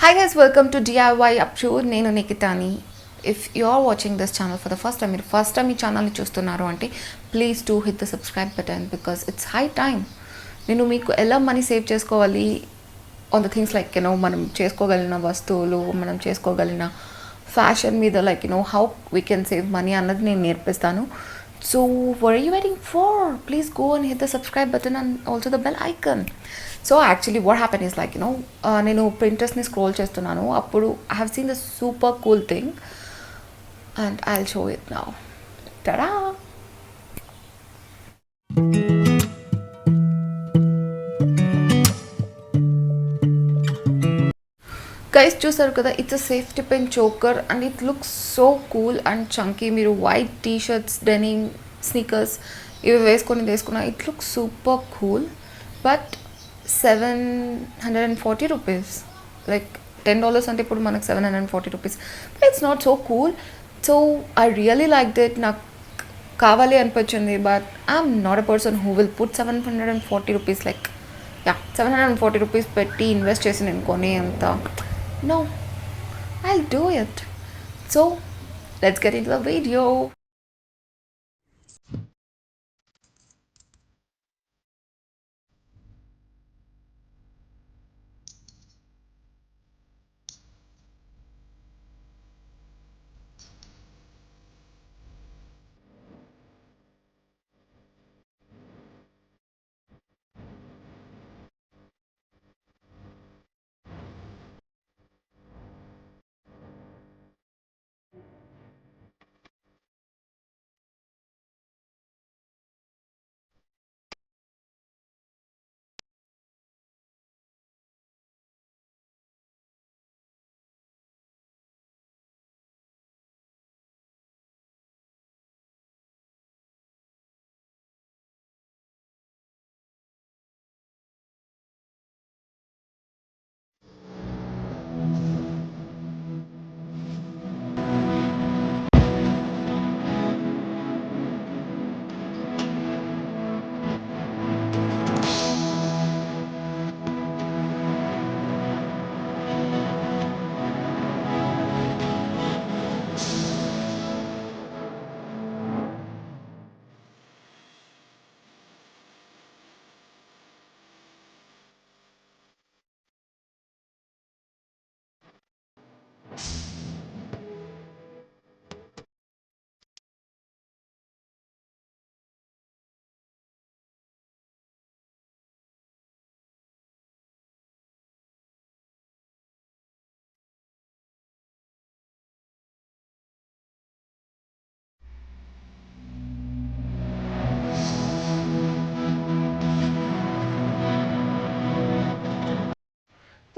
Hi guys, welcome to DIY Upload. నేను నిఖితాని. If you are watching this channel for the first time, మీరు first time ఈ ఛానల్ని చూస్తున్నారు అంటే please to hit the subscribe button because it's high time. నేను మీకు ఎలా money save చేసుకోవాలి ఆన్ ద థింగ్స్ లైక్ మనం చేసుకోగలిగిన వస్తువులు, మనం చేసుకోగలిగిన ఫ్యాషన్ మీద how we can save money అన్నది నేను నేర్పిస్తాను. So what are you waiting for? Please go and hit the subscribe button and also the bell icon. So actually what happened is నేను Pinterestని scroll చేస్తున్నాను. అప్పుడు I have seen this super cool thing and I'll show it now. Ta-da! Guys చూసారు కదా, it's a safety pin choker and it looks so cool and chunky. మీరు white T shirts, denim, sneakers ఇవి వేసుకున్నా it looks super cool. But $740, like $10 అంటే ఇప్పుడు మనకు $740. But it's not so cool. So I really like that. నాకు కావాలి అనిపించింది. But I'm not a person who will put $740 like $740 పెట్టి ఇన్వెస్ట్ చేసి నేను కొనే అంత. No, I'll do it. So let's get into the video.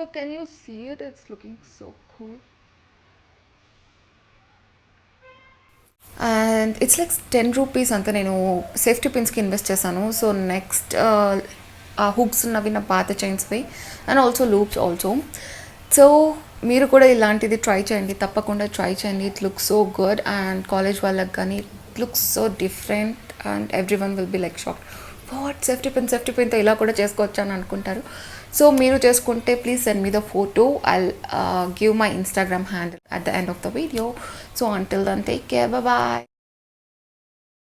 So can you see it? It's looking so cool. And it's like ₹10 అంతా నేను safety పిన్స్కి invest చేశాను. So next ఆ హుక్స్ ఉన్నవి నా పాత చైన్స్వి and also loops also. So మీరు కూడా ఇలాంటిది ట్రై చేయండి, తప్పకుండా ట్రై చేయండి. It looks so good and college వాళ్ళకి కానీ it looks so different and everyone will be like shock. What safety పిన్తో ఇలా కూడా చేసుకోవచ్చు అని అనుకుంటారు. సో మీరు చేసుకుంటే please send me the photo. I'll give my Instagram handle at the end of the video. So until then, take care. Bye bye.